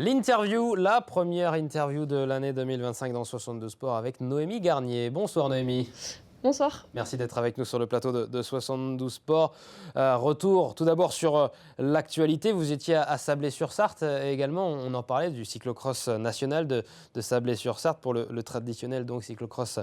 L'interview, la première interview de l'année 2025 dans 72 Sport avec Noémie Garnier. Bonsoir Noémie. Bonsoir. Merci d'être avec nous sur le plateau de 72 Sport. Retour tout d'abord sur l'actualité. Vous étiez à Sablé-sur-Sarthe également. On en parlait du cyclocross national de Sablé-sur-Sarthe pour le traditionnel donc, cyclocross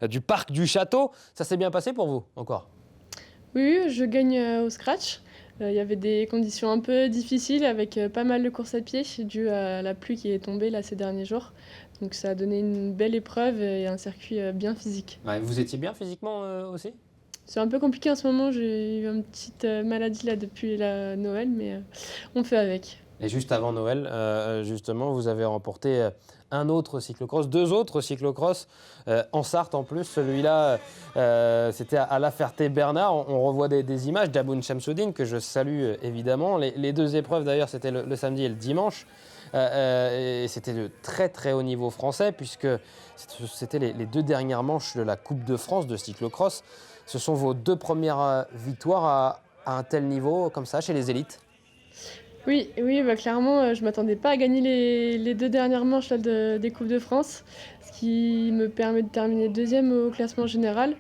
du parc du Château. Ça s'est bien passé pour vous encore ? Oui, je gagne au scratch. Il y avait des conditions un peu difficiles avec pas mal de courses à pied dû à la pluie qui est tombée là, ces derniers jours. Donc ça a donné une belle épreuve et un circuit bien physique. Ouais, vous étiez bien physiquement aussi ? C'est un peu compliqué en ce moment, j'ai eu une petite maladie là depuis la Noël, mais on fait avec. Et juste avant Noël, justement, vous avez remporté un autre cyclocross, deux autres cyclocross en Sarthe en plus. Celui-là, c'était à La Ferté-Bernard. On revoit des images d'Aboune Chamsoudine que je salue évidemment. Les deux épreuves d'ailleurs, c'était le samedi et le dimanche. Et c'était de très très haut niveau français puisque c'était les deux dernières manches de la Coupe de France de cyclocross. Ce sont vos deux premières victoires à un tel niveau comme ça chez les élites. Oui, clairement, je ne m'attendais pas à gagner les deux dernières manches là, des Coupes de France, ce qui me permet de terminer deuxième au classement général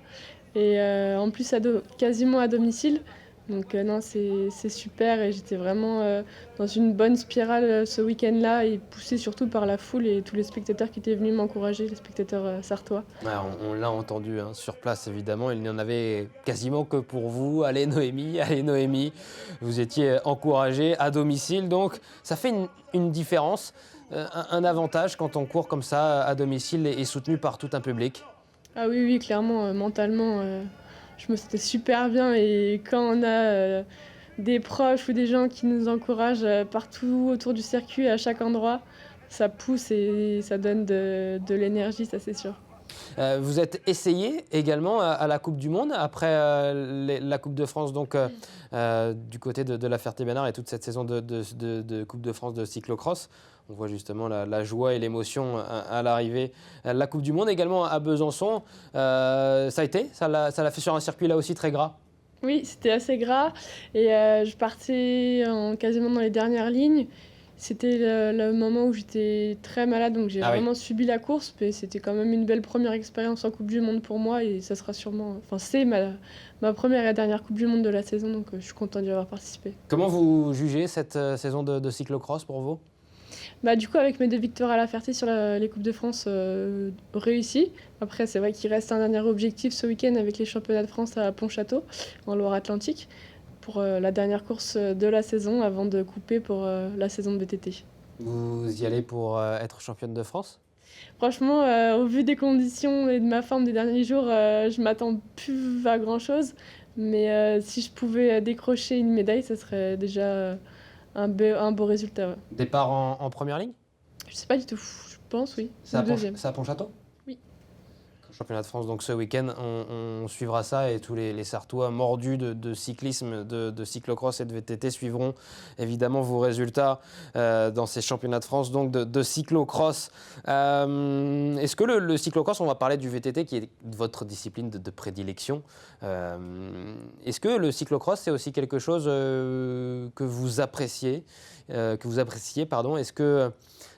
et en plus quasiment à domicile. Donc non, c'est super et j'étais vraiment dans une bonne spirale ce week-end-là et poussée surtout par la foule et tous les spectateurs qui étaient venus m'encourager, les spectateurs sartois. Ouais, on l'a entendu sur place évidemment, il n'y en avait quasiment que pour vous. Allez Noémie, vous étiez encouragé à domicile, donc ça fait une différence, un avantage quand on court comme ça à domicile et soutenu par tout un public. Ah oui, clairement, mentalement, je me sentais super bien et quand on a des proches ou des gens qui nous encouragent partout autour du circuit, à chaque endroit, ça pousse et ça donne de l'énergie, ça c'est sûr. Vous êtes essayé également à la Coupe du Monde après la Coupe de France donc, du côté de La Ferté-Bernard et toute cette saison de Coupe de France de cyclocross. On voit justement la joie et l'émotion à l'arrivée. La Coupe du Monde également à Besançon, ça a été, ça l'a fait sur un circuit là aussi très gras. Oui, c'était assez gras et je partais quasiment dans les dernières lignes. C'était le moment où j'étais très malade, donc j'ai vraiment subi la course, mais c'était quand même une belle première expérience en Coupe du Monde pour moi et ça sera sûrement, enfin c'est ma première et dernière Coupe du Monde de la saison, donc je suis contente d'y avoir participé. Comment vous jugez cette saison de cyclocross pour vous ? Du coup, avec mes deux victoires à La Ferté sur les Coupes de France réussies. Après, c'est vrai qu'il reste un dernier objectif ce week-end avec les championnats de France à Pontchâteau, en Loire-Atlantique, pour la dernière course de la saison avant de couper pour la saison de VTT. Vous y allez pour être championne de France ? Franchement, au vu des conditions et de ma forme des derniers jours, je m'attends plus à grand-chose. Mais si je pouvais décrocher une médaille, ça serait déjà un beau résultat. Ouais. Départ en première ligne ? Je sais pas du tout. Je pense, oui. C'est à Pontchâteau ? Oui. Championnat de France, donc ce week-end, on suivra ça et tous les Sartois mordus de cyclisme, de cyclocross et de VTT suivront évidemment vos résultats dans ces championnats de France donc de cyclocross. Est-ce que le cyclocross, on va parler du VTT qui est votre discipline de prédilection, est-ce que le cyclocross c'est aussi quelque chose que vous appréciez, Est-ce que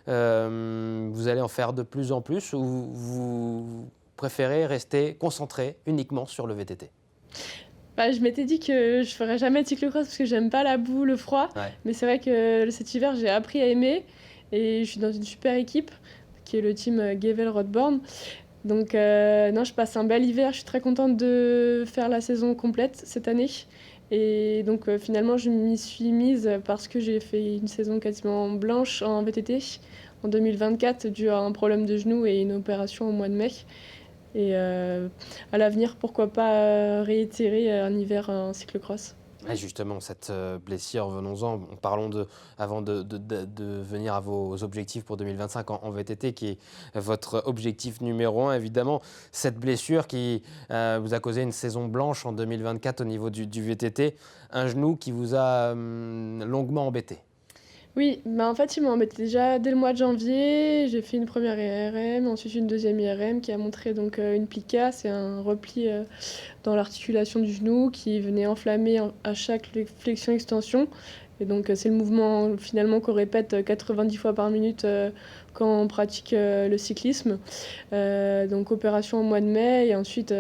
vous allez en faire de plus en plus ou vous préférez rester concentré uniquement sur le VTT ? Je m'étais dit que je ferais jamais de cyclocross parce que j'aime pas la boue, le froid. Ouais. Mais c'est vrai que cet hiver, j'ai appris à aimer. Et je suis dans une super équipe qui est le team Gevel-Rothborn. Donc non, je passe un bel hiver. Je suis très contente de faire la saison complète cette année. Et donc finalement, je m'y suis mise parce que j'ai fait une saison quasiment blanche en VTT en 2024 dû à un problème de genou et une opération au mois de mai. Et à l'avenir, pourquoi pas réitérer un hiver en cyclocross. Et justement, cette blessure, venons-en, parlons avant de venir à vos objectifs pour 2025 en VTT, qui est votre objectif numéro 1, évidemment. Cette blessure qui vous a causé une saison blanche en 2024 au niveau du VTT, un genou qui vous a longuement embêté. Oui, en fait, il m'a embêté déjà dès le mois de janvier. J'ai fait une première IRM, ensuite une deuxième IRM qui a montré donc une plica, c'est un repli dans l'articulation du genou qui venait enflammer à chaque flexion-extension. Et donc c'est le mouvement finalement qu'on répète 90 fois par minute quand on pratique le cyclisme. Donc opération au mois de mai et ensuite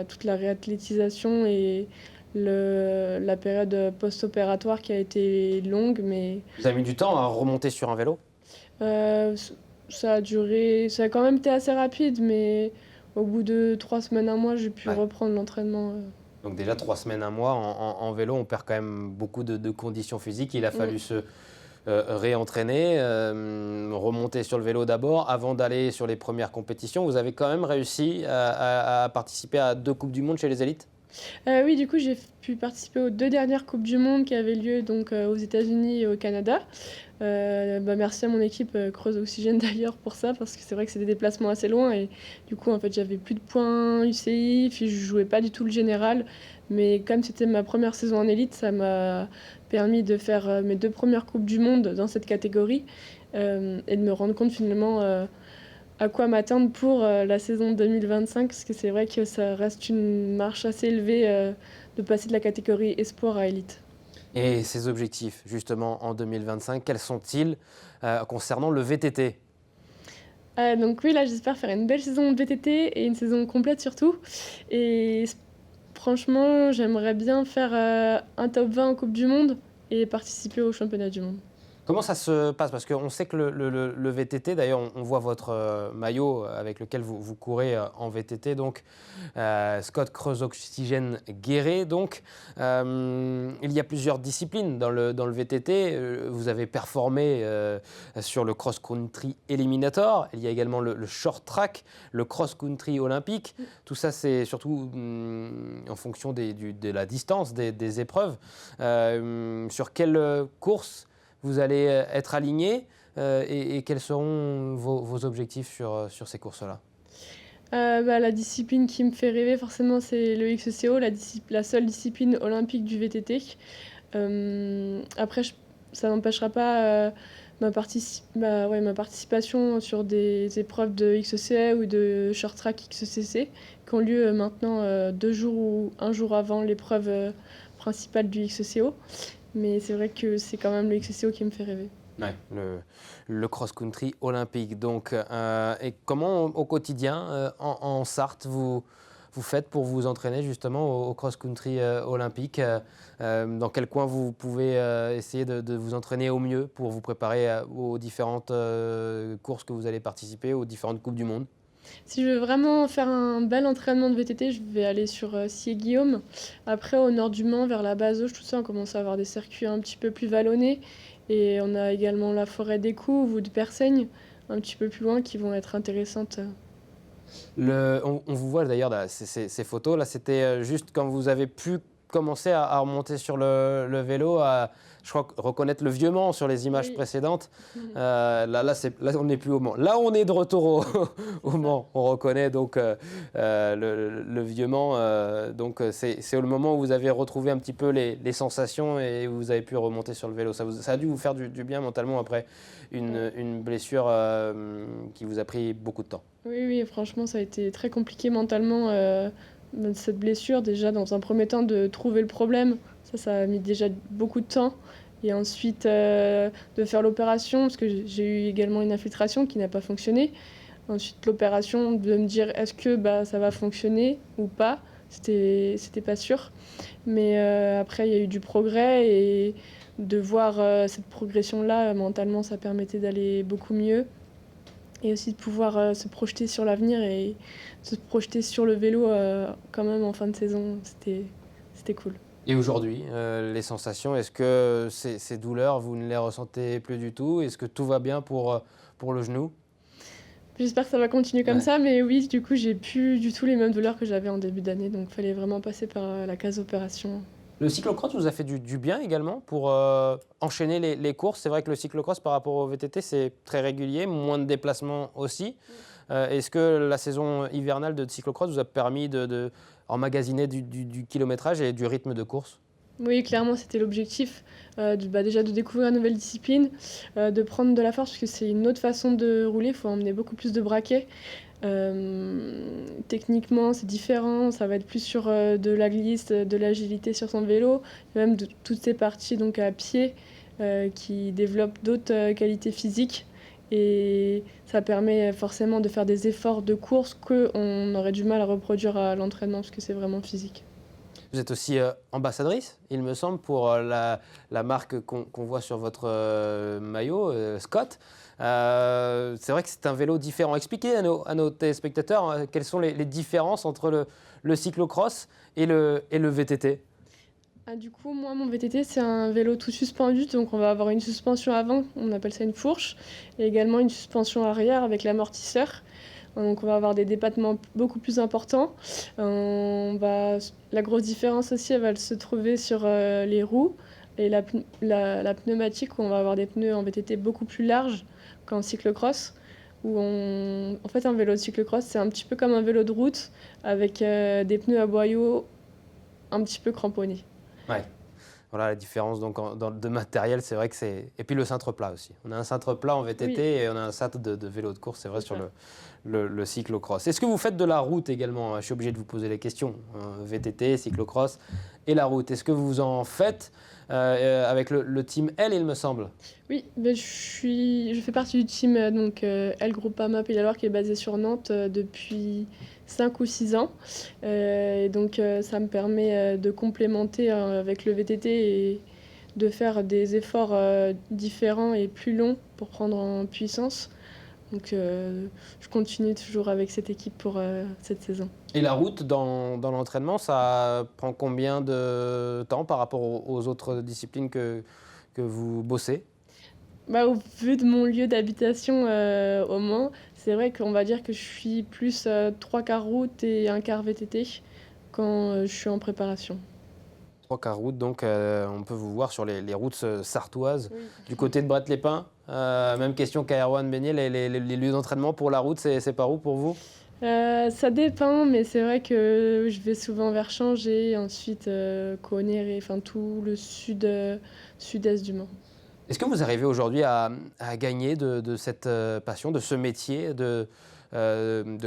toute la réathlétisation et la période post-opératoire qui a été longue, mais Vous avez mis du temps à remonter sur un vélo? euh, ça a duré, ça a quand même été assez rapide, mais au bout de 3 semaines, un mois, j'ai pu Ouais. reprendre l'entraînement. Donc déjà 3 semaines, un mois en vélo, on perd quand même beaucoup de conditions physiques. Il a fallu se réentraîner, remonter sur le vélo d'abord avant d'aller sur les premières compétitions. Vous avez quand même réussi à participer à 2 Coupes du Monde chez les élites? Oui, du coup, j'ai pu participer aux 2 dernières Coupes du monde qui avaient lieu donc, aux États-Unis et au Canada. Merci à mon équipe Creuse Oxygène d'ailleurs pour ça, parce que c'est vrai que c'est des déplacements assez loin et du coup, en fait, j'avais plus de points UCI, puis je jouais pas du tout le général. Mais comme c'était ma première saison en élite, ça m'a permis de faire mes 2 premières Coupes du monde dans cette catégorie et de me rendre compte finalement à quoi m'attendre pour la saison 2025, parce que c'est vrai que ça reste une marche assez élevée de passer de la catégorie espoir à élite. Et ces objectifs, justement, en 2025, quels sont-ils concernant le VTT? Donc oui, là j'espère faire une belle saison de VTT et une saison complète surtout. Et franchement, j'aimerais bien faire un top 20 en Coupe du Monde et participer au championnat du monde. Comment ça se passe? Parce qu'on sait que le VTT, d'ailleurs, on voit votre maillot avec lequel vous courez en VTT, donc Scott Creuse Oxygène Guéret. Donc, il y a plusieurs disciplines dans le VTT. Vous avez performé sur le cross-country Eliminator. Il y a également le short track, le cross-country olympique. Tout ça, c'est surtout en fonction de la distance des épreuves. Sur quelle course vous allez être aligné et quels seront vos objectifs sur ces courses-là? La discipline qui me fait rêver forcément c'est le XCO, la seule discipline olympique du VTT. Après, ça n'empêchera pas ma participation sur des épreuves de XCC ou de short track XCC qui ont lieu maintenant 2 jours ou un jour avant l'épreuve principale du XCO. Mais c'est vrai que c'est quand même le XCO qui me fait rêver. Ouais, le cross-country olympique. Donc, et comment au quotidien, en Sarthe, vous faites pour vous entraîner justement au cross-country olympique? Dans quel coin vous pouvez essayer de vous entraîner au mieux pour vous préparer aux différentes courses que vous allez participer, aux différentes Coupes du Monde? Si je veux vraiment faire un bel entraînement de VTT, je vais aller sur Sié-Guillaume. Après, au nord du Mans, vers la Bazoche, tout ça, on commence à avoir des circuits un petit peu plus vallonnés. Et on a également la forêt des Couves ou de Persaigne, un petit peu plus loin, qui vont être intéressantes. On vous voit d'ailleurs là, ces photos, là c'était juste quand vous avez pu commencer à remonter sur le vélo, je crois reconnaître le vieux Mans sur les images Oui. précédentes. Là, on n'est plus au Mans. Là on est de retour au Mans, on reconnaît donc le vieux Mans. Donc c'est le moment où vous avez retrouvé un petit peu les sensations et où vous avez pu remonter sur le vélo. Ça a dû vous faire du bien mentalement après une blessure qui vous a pris beaucoup de temps. Oui, franchement, ça a été très compliqué mentalement, cette blessure. Déjà, dans un premier temps, de trouver le problème. Ça a mis déjà beaucoup de temps. Et ensuite, de faire l'opération, parce que j'ai eu également une infiltration qui n'a pas fonctionné. Ensuite, l'opération, de me dire est-ce que ça va fonctionner ou pas. C'était pas sûr. Mais après, il y a eu du progrès et de voir cette progression-là, mentalement, ça permettait d'aller beaucoup mieux. Et aussi de pouvoir se projeter sur l'avenir et se projeter sur le vélo quand même en fin de saison. C'était cool. Et aujourd'hui, les sensations, est-ce que ces douleurs, vous ne les ressentez plus du tout? Est-ce que tout va bien pour le genou? J'espère que ça va continuer comme Ouais. ça, mais oui, du coup, j'ai plus du tout les mêmes douleurs que j'avais en début d'année, donc il fallait vraiment passer par la case opération. Le cyclocross vous a fait du bien également pour enchaîner les courses. C'est vrai que le cyclocross par rapport au VTT, c'est très régulier, moins de déplacements aussi. Est-ce que la saison hivernale de cyclocross vous a permis de emmagasiner du kilométrage et du rythme de course? Oui, clairement, c'était l'objectif, déjà de découvrir une nouvelle discipline, de prendre de la force, parce que c'est une autre façon de rouler, il faut emmener beaucoup plus de braquets. Techniquement, c'est différent, ça va être plus sur de la glisse, de l'agilité sur son vélo, et même de toutes ces parties donc à pied, qui développe d'autres qualités physiques. Et ça permet forcément de faire des efforts de course qu'on aurait du mal à reproduire à l'entraînement parce que c'est vraiment physique. Vous êtes aussi ambassadrice, il me semble, pour la marque qu'on voit sur votre maillot, Scott. C'est vrai que c'est un vélo différent. Expliquez à nos téléspectateurs quelles sont les différences entre le cyclocross et le VTT. Du coup, moi, mon VTT, c'est un vélo tout suspendu, donc on va avoir une suspension avant, on appelle ça une fourche, et également une suspension arrière avec l'amortisseur. Donc on va avoir des dépattements beaucoup plus importants. La grosse différence aussi, elle va se trouver sur les roues et la pneumatique, où on va avoir des pneus en VTT beaucoup plus larges qu'en cyclocross. En fait, un vélo de cyclocross, c'est un petit peu comme un vélo de route avec des pneus à boyaux un petit peu cramponnés. Ouais. Voilà la différence donc de matériel, c'est vrai que c'est... Et puis le cintre plat aussi. On a un cintre plat en VTT oui. Et on a un cintre de vélo de course, c'est vrai, sur le cyclocross. Est-ce que vous faites de la route également? Je suis obligé de vous poser les questions. VTT, cyclocross et la route. Est-ce que vous en faites avec le team L, il me semble? Oui, je fais partie du team L Groupama Pays de la Loire qui est basé sur Nantes depuis 5 ou 6 ans. Et donc ça me permet de complémenter avec le VTT et de faire des efforts différents et plus longs pour prendre en puissance. Donc je continue toujours avec cette équipe pour cette saison. Et la route dans l'entraînement, ça prend combien de temps par rapport aux autres disciplines que vous bossez? Au vu de mon lieu d'habitation au Mans, c'est vrai qu'on va dire que je suis plus 3 quarts route et 1 quart VTT quand je suis en préparation. 3 quarts route, donc on peut vous voir sur les routes sartoises, oui. Du côté de Brett-les-Pins. Même question qu'à Erwan Beignet, les lieux d'entraînement pour la route, c'est par où pour vous? Ça dépend, mais c'est vrai que je vais souvent vers Changé, ensuite Conneré, enfin tout le sud-est du Mans. Est-ce que vous arrivez aujourd'hui à gagner de cette passion, de ce métier de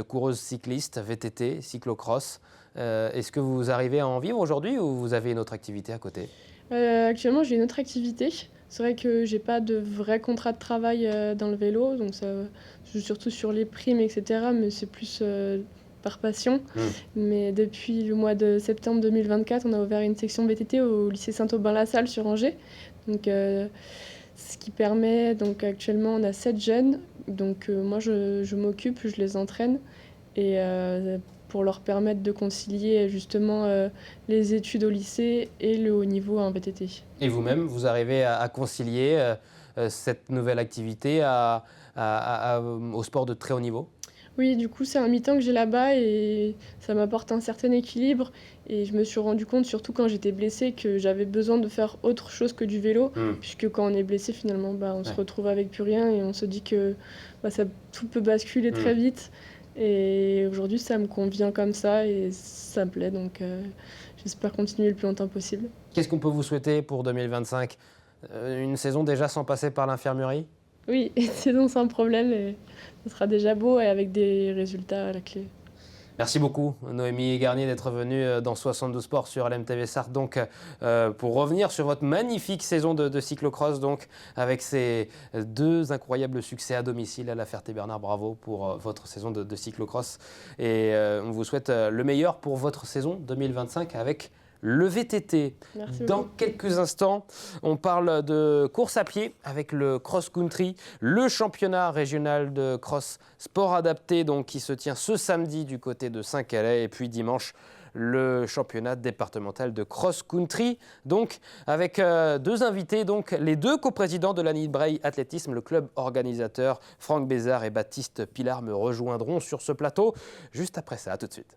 coureuse cycliste, VTT, cyclocross? Est-ce que vous arrivez à en vivre aujourd'hui ou vous avez une autre activité à côté? Actuellement, j'ai une autre activité. C'est vrai que j'ai pas de vrai contrat de travail dans le vélo, donc ça joue surtout sur les primes, etc. Mais c'est plus par passion. Mais depuis le mois de septembre 2024, on a ouvert une section VTT au lycée Saint-Aubin-la-Salle sur Angers. Donc, ce qui permet, donc actuellement on a 7 jeunes, donc moi je m'occupe, je les entraîne et pour leur permettre de concilier justement les études au lycée et le haut niveau en VTT. Et vous-même, vous arrivez à concilier cette nouvelle activité au sport de très haut niveau? Oui, du coup, c'est un mi-temps que j'ai là-bas et ça m'apporte un certain équilibre. Et je me suis rendu compte, surtout quand j'étais blessée, que j'avais besoin de faire autre chose que du vélo. Puisque quand on est blessé, finalement, on se retrouve avec plus rien et on se dit que tout peut basculer très vite. Et aujourd'hui, ça me convient comme ça et ça me plaît. Donc, j'espère continuer le plus longtemps possible. Qu'est-ce qu'on peut vous souhaiter pour 2025 ? Une saison déjà sans passer par l'infirmerie ? Oui, une saison sans problème. Et ce sera déjà beau et avec des résultats à la clé. Merci beaucoup Noémie Garnier d'être venue dans 72 Sports sur LMTV Sarthe donc pour revenir sur votre magnifique saison de cyclocross donc avec ces 2 incroyables succès à domicile à la Ferté-Bernard. Bravo pour votre saison de cyclocross et on vous souhaite le meilleur pour votre saison 2025 avec le VTT. Dans quelques instants, on parle de course à pied avec le cross-country, le championnat régional de cross sport adapté donc, qui se tient ce samedi du côté de Saint-Calais et puis dimanche, le championnat départemental de cross-country. Donc, avec 2 invités, donc, les 2 coprésidents de la Nid-Breil Athlétisme, le club organisateur, Franck Bézard et Baptiste Pilar me rejoindront sur ce plateau. Juste après ça, à tout de suite.